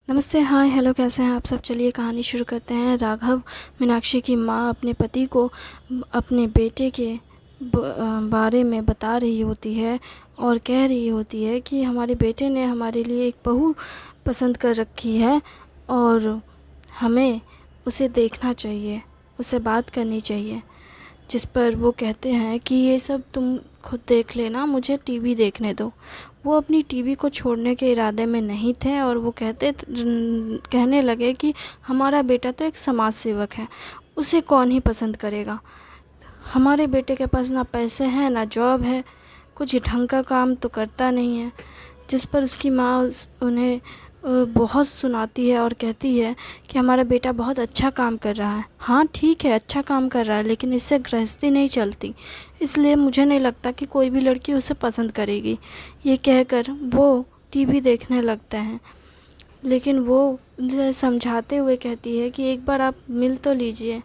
नमस्ते, हाय, हेलो, कैसे हैं आप सब। चलिए कहानी शुरू करते हैं। राघव मीनाक्षी की माँ अपने पति को अपने बेटे के बारे में बता रही होती है और कह रही होती है कि हमारे बेटे ने हमारे लिए एक बहू पसंद कर रखी है और हमें उसे देखना चाहिए, उससे बात करनी चाहिए। जिस पर वो कहते हैं कि ये सब तुम खुद देख लेना, मुझे टीवी देखने दो। वो अपनी टीवी को छोड़ने के इरादे में नहीं थे और वो कहने लगे कि हमारा बेटा तो एक समाज सेवक है, उसे कौन ही पसंद करेगा। हमारे बेटे के पास ना पैसे हैं ना जॉब है, कुछ ढंग का काम तो करता नहीं है। जिस पर उसकी माँ उन्हें बहुत सुनाती है और कहती है कि हमारा बेटा बहुत अच्छा काम कर रहा है। हाँ ठीक है, अच्छा काम कर रहा है, लेकिन इससे गृहस्थी नहीं चलती, इसलिए मुझे नहीं लगता कि कोई भी लड़की उसे पसंद करेगी। ये कहकर वो टीवी देखने लगते हैं, लेकिन वो उन्हें समझाते हुए कहती है कि एक बार आप मिल तो लीजिए।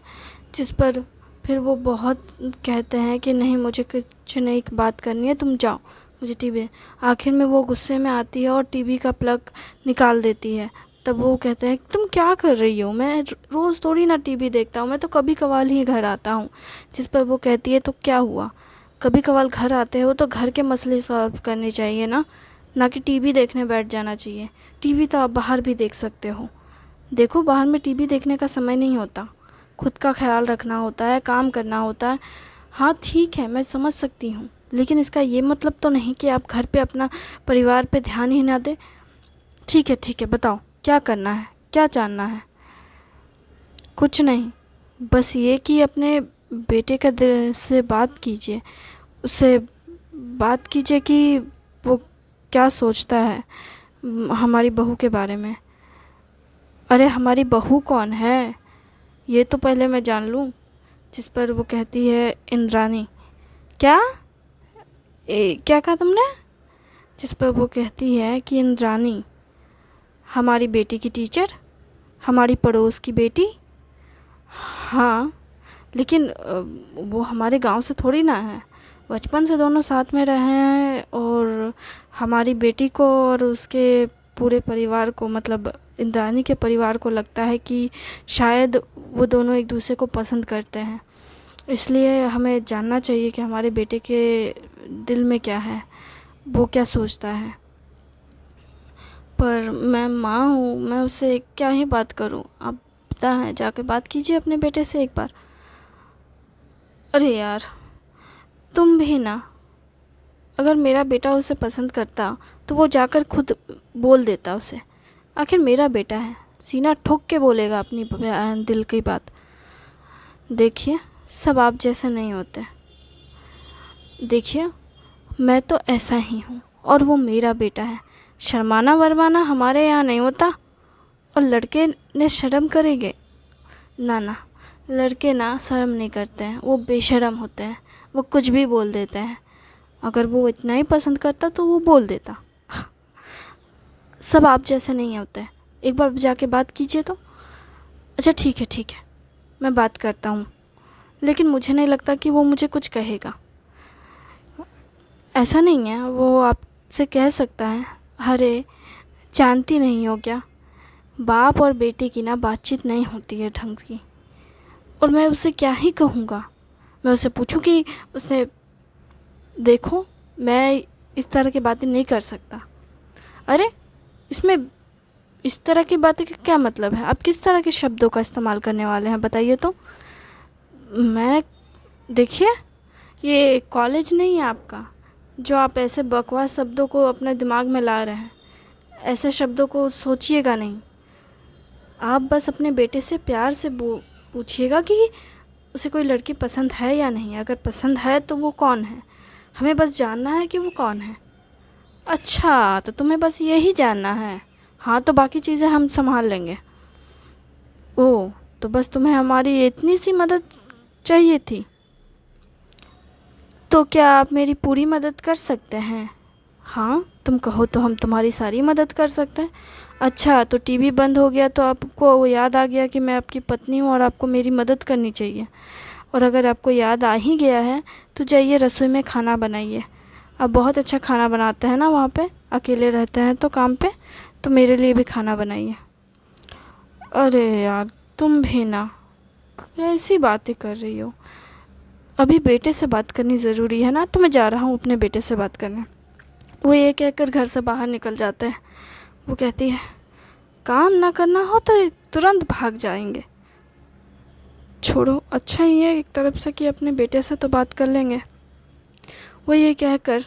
जिस पर फिर वो बहुत कहते हैं कि नहीं, मुझे कुछ नहीं बात करनी है, तुम जाओ, मुझे टीवी। आखिर में वो गुस्से में आती है और टीवी का प्लग निकाल देती है। तब वो कहते हैं तुम क्या कर रही हो, मैं रोज़ थोड़ी ना टीवी देखता हूँ, मैं तो कभी कभार ही घर आता हूँ। जिस पर वो कहती है तो क्या हुआ, कभी कभार घर आते हो तो घर के मसले सॉल्व करने चाहिए ना कि टीवी देखने बैठ जाना चाहिए। टीवी तो आप बाहर भी देख सकते हो, देखो बाहर में टीवी देखने का समय नहीं होता, खुद का ख्याल रखना होता है, काम करना होता है। हाँ ठीक है, मैं समझ सकती हूँ, लेकिन इसका ये मतलब तो नहीं कि आप घर पे अपना परिवार पे ध्यान ही ना दें। ठीक है, बताओ क्या करना है, क्या जानना है। कुछ नहीं, बस ये कि अपने बेटे का दिल से बात कीजिए, उससे बात कीजिए कि वो क्या सोचता है हमारी बहू के बारे में। अरे हमारी बहू कौन है, ये तो पहले मैं जान लूँ। जिस पर वो कहती है इंद्रानी। क्या क्या कहा तुमने। जिस पर वो कहती है कि इंद्रानी हमारी बेटी की टीचर, हमारी पड़ोस की बेटी। हाँ लेकिन वो हमारे गांव से थोड़ी ना है, बचपन से दोनों साथ में रहे हैं और हमारी बेटी को और उसके पूरे परिवार को, मतलब इंद्रानी के परिवार को लगता है कि शायद वो दोनों एक दूसरे को पसंद करते हैं। इसलिए हमें जानना चाहिए कि हमारे बेटे के दिल में क्या है, वो क्या सोचता है। पर मैं माँ हूँ, मैं उससे क्या ही बात करूँ। आप पता है, जाके बात कीजिए अपने बेटे से एक बार। अरे यार तुम भी ना, अगर मेरा बेटा उसे पसंद करता तो वो जाकर खुद बोल देता उसे। आखिर मेरा बेटा है, सीना ठोक के बोलेगा अपनी दिल की बात। देखिए सब आप जैसे नहीं होते, देखिए मैं तो ऐसा ही हूँ और वो मेरा बेटा है। शर्माना वरमाना हमारे यहाँ नहीं होता, और लड़के ने शर्म करेंगे ना, लड़के ना शर्म नहीं करते हैं, वो बेशर्म होते हैं, वो कुछ भी बोल देते हैं। अगर वो इतना ही पसंद करता तो वो बोल देता। सब आप जैसे नहीं होते, एक बार जाके बात कीजिए तो। अच्छा ठीक है, मैं बात करता हूँ, लेकिन मुझे नहीं लगता कि वो मुझे कुछ कहेगा। ऐसा नहीं है, वो आपसे कह सकता है। अरे जानती नहीं हो क्या, बाप और बेटे की ना बातचीत नहीं होती है ढंग की, और मैं उसे क्या ही कहूँगा। मैं उसे पूछूँ कि उसने, देखो मैं इस तरह की बातें नहीं कर सकता। अरे इसमें इस तरह की बातें का क्या मतलब है, आप किस तरह के शब्दों का इस्तेमाल करने वाले हैं बताइए तो। मैं, देखिए ये कॉलेज नहीं है आपका जो आप ऐसे बकवास शब्दों को अपने दिमाग में ला रहे हैं। ऐसे शब्दों को सोचिएगा नहीं, आप बस अपने बेटे से प्यार से पूछिएगा कि उसे कोई लड़की पसंद है या नहीं। अगर पसंद है तो वो कौन है, हमें बस जानना है कि वो कौन है। अच्छा तो तुम्हें बस यही जानना है, हाँ तो बाकी चीज़ें हम संभाल लेंगे। ओह तो बस तुम्हें हमारी इतनी सी मदद चाहिए थी, तो क्या आप मेरी पूरी मदद कर सकते हैं। हाँ तुम कहो तो हम तुम्हारी सारी मदद कर सकते हैं। अच्छा तो टीवी बंद हो गया तो आपको वो याद आ गया कि मैं आपकी पत्नी हूँ और आपको मेरी मदद करनी चाहिए। और अगर आपको याद आ ही गया है तो जाइए रसोई में खाना बनाइए। आप बहुत अच्छा खाना बनाते हैं ना वहाँ पे, अकेले रहते हैं तो काम पे, तो मेरे लिए भी खाना बनाइए। अरे यार, तुम भी ना ऐसी बातें कर रही हो। अभी बेटे से बात करनी ज़रूरी है ना, तो मैं जा रहा हूँ अपने बेटे से बात करने। वो ये कहकर घर से बाहर निकल जाता है। वो कहती है, काम ना करना हो तो ये तुरंत भाग जाएंगे। छोड़ो, अच्छा ही है एक तरफ से कि अपने बेटे से तो बात कर लेंगे। वो ये कहकर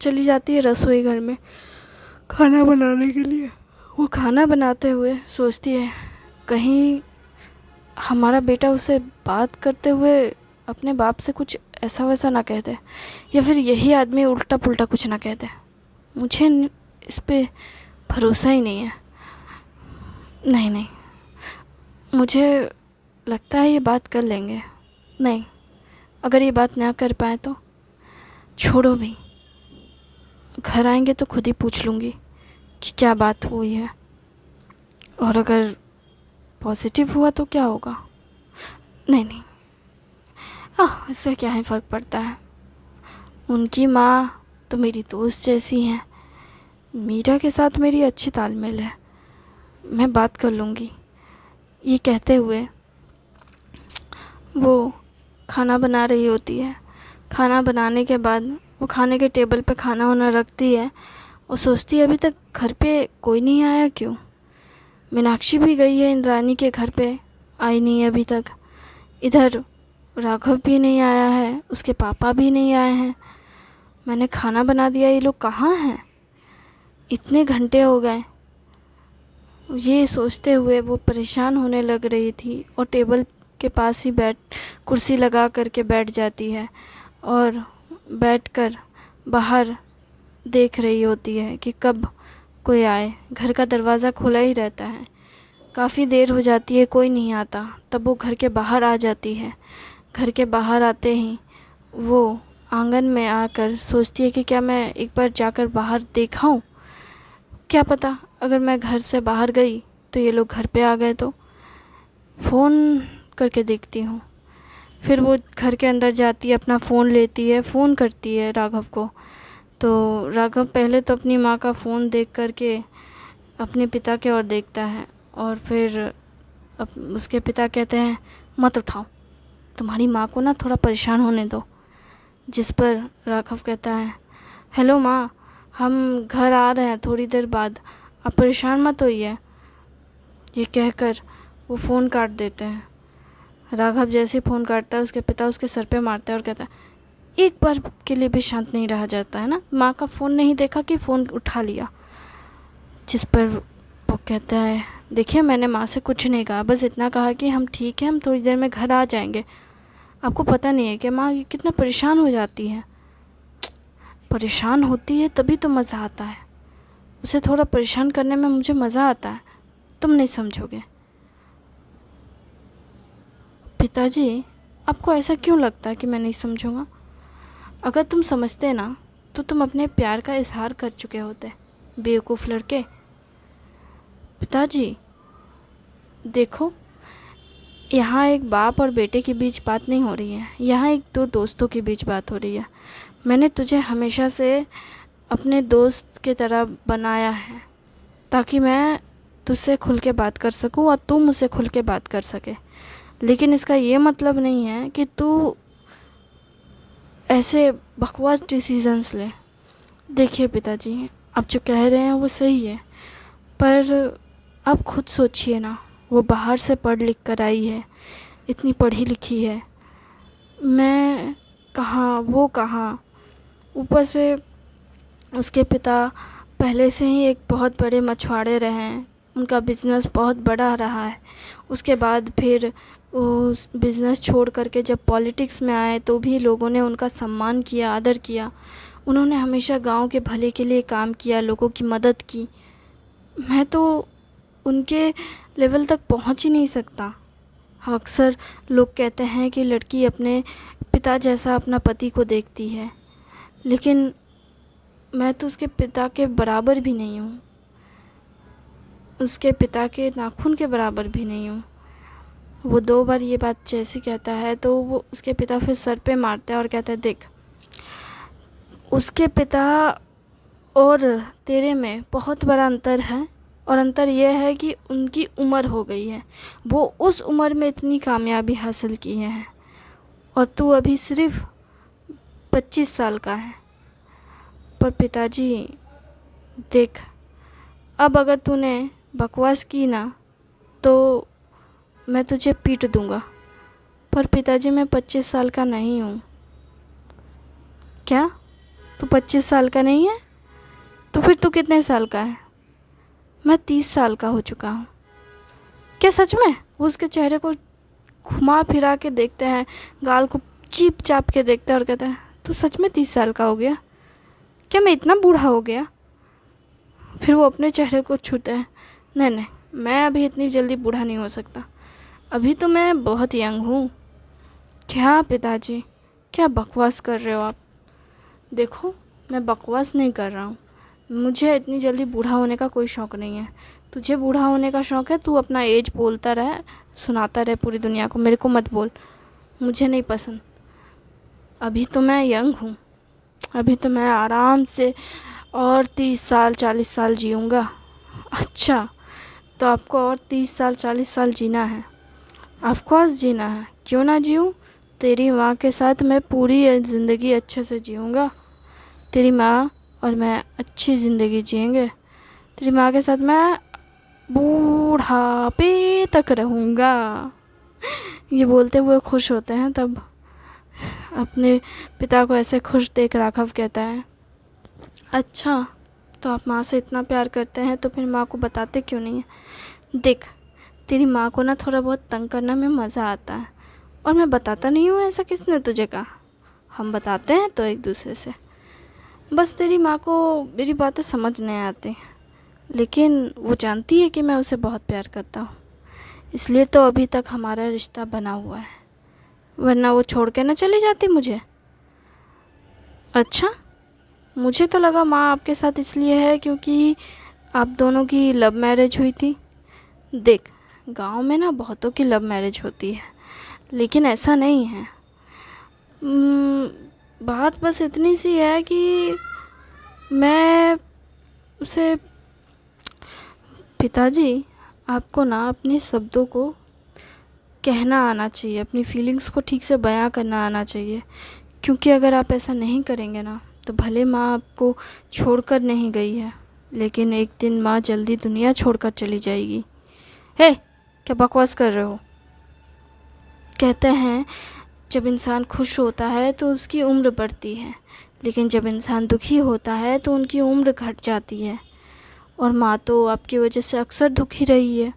चली जाती है रसोई घर में खाना बनाने के लिए। वो खाना बनाते हुए सोचती है, कहीं हमारा बेटा उसे बात करते हुए अपने बाप से कुछ ऐसा वैसा ना कह दे, या फिर यही आदमी उल्टा पुल्टा कुछ ना कह दे। मुझे इस पे भरोसा ही नहीं है। नहीं नहीं, मुझे लगता है ये बात कर लेंगे। नहीं, अगर ये बात ना कर पाए तो छोड़ो भी, घर आएंगे तो खुद ही पूछ लूँगी कि क्या बात हुई है, और अगर पॉजिटिव हुआ तो क्या होगा। नहीं नहीं, इससे क्या ही फ़र्क पड़ता है। उनकी माँ तो मेरी दोस्त जैसी हैं। मीरा के साथ मेरी अच्छी तालमेल है, मैं बात कर लूँगी। ये कहते हुए वो खाना बना रही होती है। खाना बनाने के बाद वो खाने के टेबल पे खाना वाना रखती है और सोचती है, अभी तक घर पे कोई नहीं आया क्यों। मीनाक्षी भी गई है इंद्रानी के घर पे, आई नहीं अभी तक। इधर राघव भी नहीं आया है, उसके पापा भी नहीं आए हैं। मैंने खाना बना दिया, ये लोग कहाँ हैं, इतने घंटे हो गए। ये सोचते हुए वो परेशान होने लग रही थी और टेबल के पास ही कुर्सी लगा करके बैठ जाती है और बैठकर बाहर देख रही होती है कि कब कोई आए। घर का दरवाज़ा खुला ही रहता है। काफ़ी देर हो जाती है, कोई नहीं आता। तब वो घर के बाहर आ जाती है। घर के बाहर आते ही वो आंगन में आकर सोचती है कि क्या मैं एक बार जाकर बाहर देखाऊं। क्या पता अगर मैं घर से बाहर गई तो ये लोग घर पे आ गए तो। फ़ोन करके देखती हूँ। फिर वो घर के अंदर जाती है, अपना फ़ोन लेती है, फ़ोन करती है राघव को। तो राघव पहले तो अपनी माँ का फ़ोन देख करके अपने पिता की ओर देखता है और फिर उसके पिता कहते हैं, मत उठाओ, तुम्हारी माँ को ना थोड़ा परेशान होने दो। जिस पर राघव कहता है, हेलो माँ, हम घर आ रहे हैं थोड़ी देर बाद, आप परेशान मत होइए। ये कहकर वो फ़ोन काट देते हैं। राघव जैसे ही फ़ोन काटता है, उसके पिता उसके सर पे मारता है और कहता है, एक बार के लिए भी शांत नहीं रहा जाता है ना, माँ का फ़ोन नहीं देखा कि फ़ोन उठा लिया। जिस पर वो कहता है, देखिए मैंने माँ से कुछ नहीं कहा, बस इतना कहा कि हम ठीक हैं, हम थोड़ी देर में घर आ जाएंगे। आपको पता नहीं है कि माँ कितना परेशान हो जाती है। परेशान होती है तभी तो मज़ा आता है, उसे थोड़ा परेशान करने में मुझे मज़ा आता है, तुम नहीं समझोगे। पिताजी, आपको ऐसा क्यों लगता है कि मैं नहीं समझूंगा? अगर तुम समझते ना तो तुम अपने प्यार का इजहार कर चुके होते, बेवकूफ़ लड़के। पिताजी देखो, यहाँ एक बाप और बेटे के बीच बात नहीं हो रही है, यहाँ एक दो दोस्तों के बीच बात हो रही है। मैंने तुझे हमेशा से अपने दोस्त की तरह बनाया है ताकि मैं तुझसे खुल के बात कर सकूं और तू मुझसे खुल के बात कर सके। लेकिन इसका ये मतलब नहीं है कि तू ऐसे बकवास डिसीजंस ले। देखिए पिताजी, आप जो कह रहे हैं वो सही है, पर आप खुद सोचिए ना, वो बाहर से पढ़ लिख कर आई है, इतनी पढ़ी लिखी है, मैं कहाँ, वो कहाँ। ऊपर से उसके पिता पहले से ही एक बहुत बड़े मछुआरे रहे हैं, उनका बिज़नेस बहुत बड़ा रहा है। उसके बाद फिर वो बिज़नेस छोड़ करके जब पॉलिटिक्स में आए तो भी लोगों ने उनका सम्मान किया, आदर किया। उन्होंने हमेशा गांव के भले के लिए काम किया, लोगों की मदद की। मैं तो उनके लेवल तक पहुंच ही नहीं सकता। अक्सर लोग कहते हैं कि लड़की अपने पिता जैसा अपना पति को देखती है, लेकिन मैं तो उसके पिता के बराबर भी नहीं हूँ, उसके पिता के नाखून के बराबर भी नहीं हूँ। वो 2 बार ये बात जैसे कहता है तो वो उसके पिता फिर सर पे मारता है और कहता है, देख, उसके पिता और तेरे में बहुत बड़ा अंतर है। और अंतर यह है कि उनकी उम्र हो गई है, वो उस उम्र में इतनी कामयाबी हासिल की हैं और तू अभी सिर्फ 25 साल का है। पर पिताजी देख, अब अगर तूने बकवास की ना तो मैं तुझे पीट दूंगा। पर पिताजी मैं 25 साल का नहीं हूँ। क्या तू 25 साल का नहीं है? तो फिर तू कितने साल का है? मैं 30 साल का हो चुका हूँ। क्या सच में? वो उसके चेहरे को घुमा फिरा के देखते हैं, गाल को चीप चाप के देखते हैं और कहते हैं तू सच में 30 साल का हो गया? क्या मैं इतना बूढ़ा हो गया? फिर वो अपने चेहरे को छूते हैं। नहीं नहीं, मैं अभी इतनी जल्दी बूढ़ा नहीं हो सकता, अभी तो मैं बहुत यंग हूँ। क्या पिताजी, क्या बकवास कर रहे हो आप? देखो, मैं बकवास नहीं कर रहा हूँ, मुझे इतनी जल्दी बूढ़ा होने का कोई शौक़ नहीं है। तुझे बूढ़ा होने का शौक़ है, तू अपना एज बोलता रहे, सुनाता रहे पूरी दुनिया को, मेरे को मत बोल, मुझे नहीं पसंद। अभी तो मैं यंग हूँ, अभी तो मैं आराम से और 30 साल 40 साल जीऊँगा। अच्छा, तो आपको और 30 साल 40 साल जीना है? ऑफ कोर्स जीना है, क्यों ना जीऊँ। तेरी माँ के साथ मैं पूरी ज़िंदगी अच्छे से जीऊँगा। तेरी माँ और मैं अच्छी ज़िंदगी जिएंगे। तेरी माँ के साथ मैं बूढ़ापे तक रहूँगा। ये बोलते हुए खुश होते हैं। तब अपने पिता को ऐसे खुश देख राघव कहता है, अच्छा, तो आप माँ से इतना प्यार करते हैं तो फिर माँ को बताते क्यों नहीं है? देख, तेरी माँ को ना थोड़ा बहुत तंग करना में मज़ा आता है, और मैं बताता नहीं हूँ। ऐसा किसने तुझे कहा? हम बताते हैं तो एक दूसरे से। बस तेरी माँ को मेरी बातें समझ नहीं आती, लेकिन वो जानती है कि मैं उसे बहुत प्यार करता हूँ, इसलिए तो अभी तक हमारा रिश्ता बना हुआ है, वरना वो छोड़ के ना चली जाती मुझे। अच्छा, मुझे तो लगा माँ आपके साथ इसलिए है क्योंकि आप दोनों की लव मैरिज हुई थी। देख, गांव में ना बहुतों की लव मैरिज होती है, लेकिन ऐसा नहीं है। बात बस इतनी सी है कि मैं उसे, पिताजी आपको ना अपने शब्दों को कहना आना चाहिए, अपनी फीलिंग्स को ठीक से बयां करना आना चाहिए, क्योंकि अगर आप ऐसा नहीं करेंगे ना तो भले माँ आपको छोड़कर नहीं गई है, लेकिन एक दिन माँ जल्दी दुनिया छोड़कर चली जाएगी। हे, क्या बकवास कर रहे हो? कहते हैं जब इंसान खुश होता है तो उसकी उम्र बढ़ती है, लेकिन जब इंसान दुखी होता है तो उनकी उम्र घट जाती है। और माँ तो आपकी वजह से अक्सर दुखी रही है,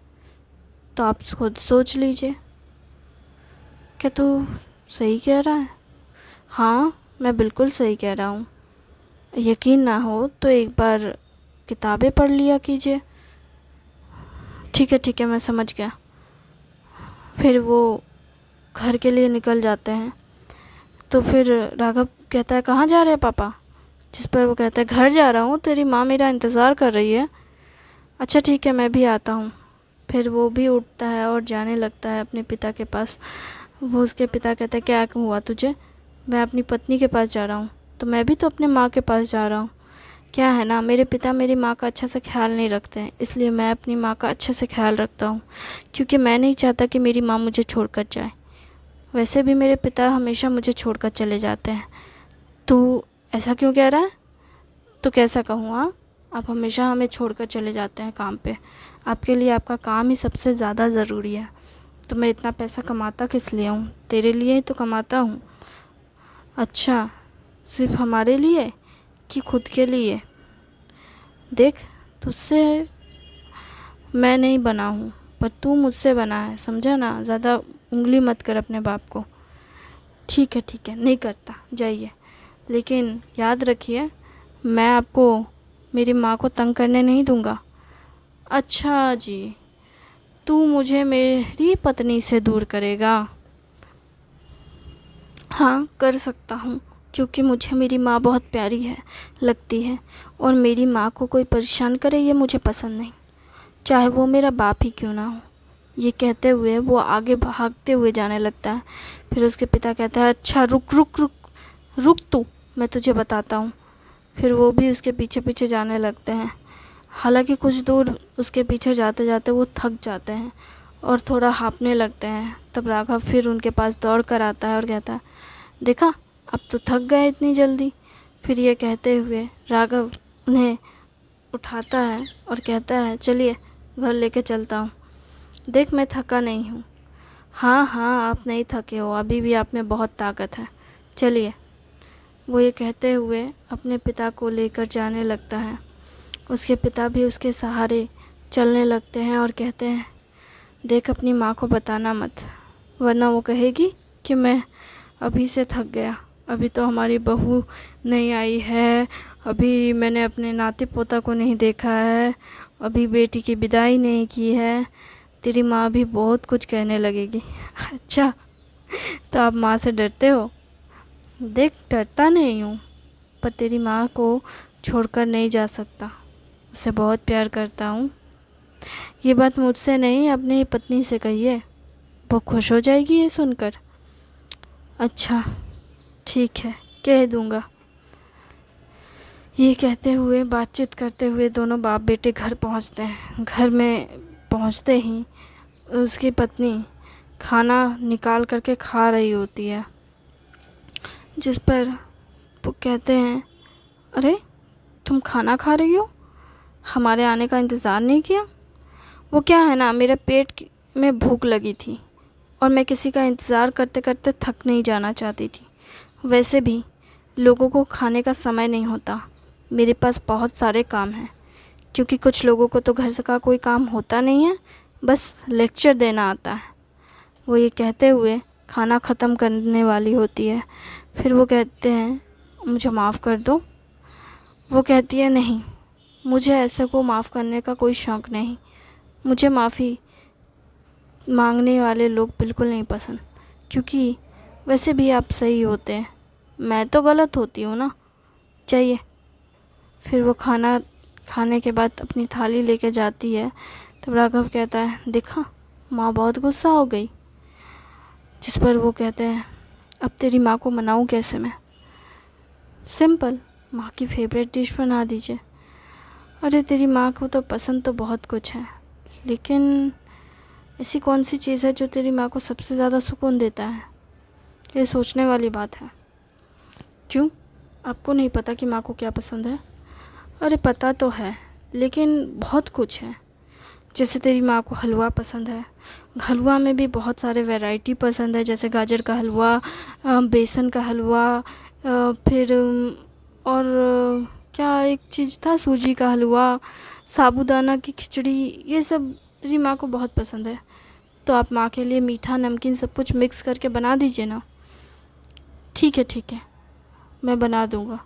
तो आप खुद सोच लीजिए। क्या तू सही कह रहा है? हाँ, मैं बिल्कुल सही कह रहा हूँ। यकीन ना हो तो एक बार किताबें पढ़ लिया कीजिए। ठीक है, मैं समझ गया। फिर वो घर के लिए निकल जाते हैं। तो फिर राघव कहता है, कहाँ जा रहे हैं पापा? जिस पर वो कहता है, घर जा रहा हूँ, तेरी माँ मेरा इंतज़ार कर रही है। अच्छा ठीक है, मैं भी आता हूँ। फिर वो भी उठता है और जाने लगता है अपने पिता के पास। वो उसके पिता कहते हैं, क्या हुआ तुझे? मैं अपनी पत्नी के पास जा रहा हूँ। तो मैं भी तो अपने माँ के पास जा रहा हूँ। क्या है ना, मेरे पिता मेरी माँ का अच्छा से ख्याल नहीं रखते हैं, इसलिए मैं अपनी माँ का अच्छे से ख्याल रखता हूँ, क्योंकि मैं नहीं चाहता कि मेरी माँ मुझे छोड़कर जाए। वैसे भी मेरे पिता हमेशा मुझे छोड़कर चले जाते हैं। तू ऐसा क्यों कह रहा है? तो कैसा कहूँ? हाँ, आप हमेशा हमें छोड़कर चले जाते हैं काम पे। आपके लिए आपका काम ही सबसे ज़्यादा ज़रूरी है। तो मैं इतना पैसा कमाता किस लिए हूँ? तेरे लिए ही तो कमाता हूँ। अच्छा, सिर्फ हमारे लिए कि खुद के लिए? देख, तुझसे मैं नहीं बना हूँ, पर तू मुझसे बना है, समझा ना? ज़्यादा उंगली मत कर अपने बाप को। ठीक है, नहीं करता, जाइए। लेकिन याद रखिए, मैं आपको मेरी माँ को तंग करने नहीं दूँगा। अच्छा जी, तू मुझे मेरी पत्नी से दूर करेगा? हाँ, कर सकता हूँ, क्योंकि मुझे मेरी माँ बहुत प्यारी है लगती है, और मेरी माँ को कोई परेशान करे ये मुझे पसंद नहीं, चाहे वो मेरा बाप ही क्यों ना हो। ये कहते हुए वो आगे भागते हुए जाने लगता है। फिर उसके पिता कहता है, अच्छा रुक रुक रुक रुक तू, मैं तुझे बताता हूँ। फिर वो भी उसके पीछे पीछे जाने लगते हैं। हालांकि कुछ दूर उसके पीछे जाते जाते वो थक जाते हैं और थोड़ा हाँफने लगते हैं। तब राघव फिर उनके पास दौड़ कर आता है और कहता है, देखा, अब तो थक गए इतनी जल्दी। फिर ये कहते हुए राघव उन्हें उठाता है और कहता है, चलिए घर लेके चलता हूँ। देख, मैं थका नहीं हूँ। हाँ हाँ, आप नहीं थके हो, अभी भी आप में बहुत ताकत है, चलिए। वो ये कहते हुए अपने पिता को लेकर जाने लगता है। उसके पिता भी उसके सहारे चलने लगते हैं और कहते हैं, देख, अपनी माँ को बताना मत, वरना वो कहेगी कि मैं अभी से थक गया। अभी तो हमारी बहू नहीं आई है, अभी मैंने अपने नाती पोता को नहीं देखा है, अभी बेटी की विदाई नहीं की है, तेरी माँ भी बहुत कुछ कहने लगेगी। अच्छा, तो आप माँ से डरते हो? देख, डरता नहीं हूँ, पर तेरी माँ को छोड़कर नहीं जा सकता, उसे बहुत प्यार करता हूँ। ये बात मुझसे नहीं, अपनी पत्नी से कहिए, वो खुश हो जाएगी ये सुनकर। अच्छा, ठीक है, कह दूँगा। ये कहते हुए, बातचीत करते हुए दोनों बाप बेटे घर पहुंचते हैं। घर में पहुंचते ही उसकी पत्नी खाना निकाल करके खा रही होती है, जिस पर वो कहते हैं, अरे, तुम खाना खा रही हो, हमारे आने का इंतज़ार नहीं किया? वो क्या है ना, मेरे पेट में भूख लगी थी और मैं किसी का इंतज़ार करते करते थक नहीं जाना चाहती थी। वैसे भी लोगों को खाने का समय नहीं होता, मेरे पास बहुत सारे काम हैं, क्योंकि कुछ लोगों को तो घर से का कोई काम होता नहीं है, बस लेक्चर देना आता है। वो ये कहते हुए खाना ख़त्म करने वाली होती है। फिर वो कहते हैं, मुझे माफ़ कर दो। वो कहती है, नहीं, मुझे ऐसे को माफ़ करने का कोई शौक़ नहीं, मुझे माफ़ी मांगने वाले लोग बिल्कुल नहीं पसंद, क्योंकि वैसे भी आप सही होते हैं, मैं तो गलत होती हूँ ना, चाहिए। फिर वो खाना खाने के बाद अपनी थाली लेके जाती है। तब राघव कहता है, देखा, माँ बहुत गुस्सा हो गई। जिस पर वो कहते हैं, अब तेरी माँ को मनाऊँ कैसे मैं? सिंपल, माँ की फेवरेट डिश बना दीजिए। अरे, तेरी माँ को तो पसंद तो बहुत कुछ है, लेकिन ऐसी कौन सी चीज़ है जो तेरी माँ को सबसे ज़्यादा सुकून देता है? ये सोचने वाली बात है। क्यों, आपको नहीं पता कि माँ को क्या पसंद है? अरे, पता तो है, लेकिन बहुत कुछ है। जैसे तेरी माँ को हलवा पसंद है, हलवा में भी बहुत सारे वैरायटी पसंद है, जैसे गाजर का हलवा, बेसन का हलवा, फिर और क्या एक चीज़ था, सूजी का हलवा, साबूदाना की खिचड़ी, ये सब तेरी माँ को बहुत पसंद है। तो आप माँ के लिए मीठा नमकीन सब कुछ मिक्स करके बना दीजिए ना। ठीक है, ठीक है, मैं बना दूँगा।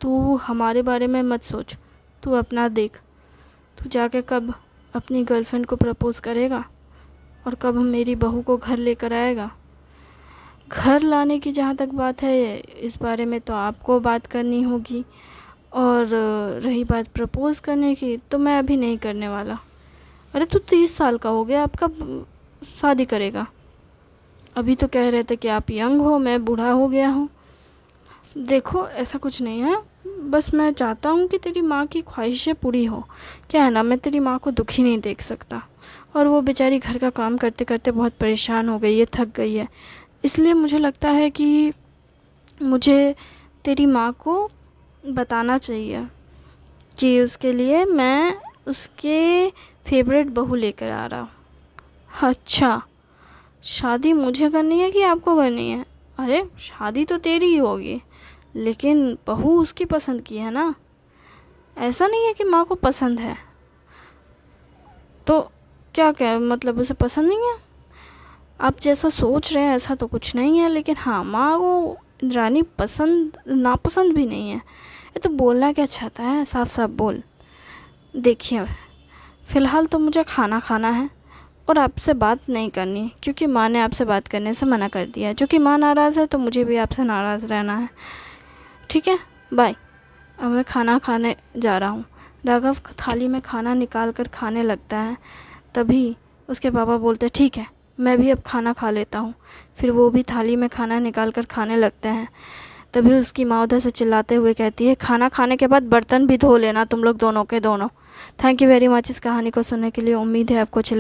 तू हमारे बारे में मत सोच, तू अपना देख। तू जाके कब अपनी गर्लफ्रेंड को प्रपोज़ करेगा और कब मेरी बहू को घर लेकर आएगा? घर लाने की जहाँ तक बात है, इस बारे में तो आपको बात करनी होगी, और रही बात प्रपोज़ करने की, तो मैं अभी नहीं करने वाला। अरे, तू 30 साल का हो गया, अब कब शादी करेगा? अभी तो कह रहे थे कि आप यंग हो, मैं बूढ़ा हो गया हूँ। देखो, ऐसा कुछ नहीं है, बस मैं चाहता हूँ कि तेरी माँ की ख्वाहिशें पूरी हो। क्या है ना, मैं तेरी माँ को दुखी नहीं देख सकता, और वो बेचारी घर का काम करते करते बहुत परेशान हो गई है, थक गई है। इसलिए मुझे लगता है कि मुझे तेरी माँ को बताना चाहिए कि उसके लिए मैं उसके फेवरेट बहू लेकर आ रहा हूँ। अच्छा, शादी मुझे करनी है कि आपको करनी है? अरे, शादी तो तेरी ही होगी, लेकिन बहू उसकी पसंद की है ना। ऐसा नहीं है कि माँ को पसंद है, तो क्या क्या मतलब उसे पसंद नहीं है? आप जैसा सोच रहे हैं ऐसा तो कुछ नहीं है, लेकिन हाँ, माँ को इंद्राणी पसंद नापसंद भी नहीं है। ये तो बोलना क्या चाहता है, साफ साफ बोल। देखिए, फ़िलहाल तो मुझे खाना खाना है और आपसे बात नहीं करनी, क्योंकि माँ ने आपसे बात करने से मना कर दिया है। क्योंकि माँ नाराज़ है तो मुझे भी आपसे नाराज़ रहना है। ठीक है, बाय। अब मैं खाना खाने जा रहा हूँ। राघव थाली में खाना निकाल कर खाने लगता है। तभी उसके पापा बोलते, ठीक है, मैं भी अब खाना खा लेता हूँ। फिर वो भी थाली में खाना निकाल कर खाने लगते हैं। तभी उसकी माँ उधर से चिल्लाते हुए कहती है, खाना खाने के बाद बर्तन भी धो लेना तुम लोग दोनों के दोनों। थैंक यू वेरी मच इस कहानी को सुनने के लिए। उम्मीद है आपको अच्छी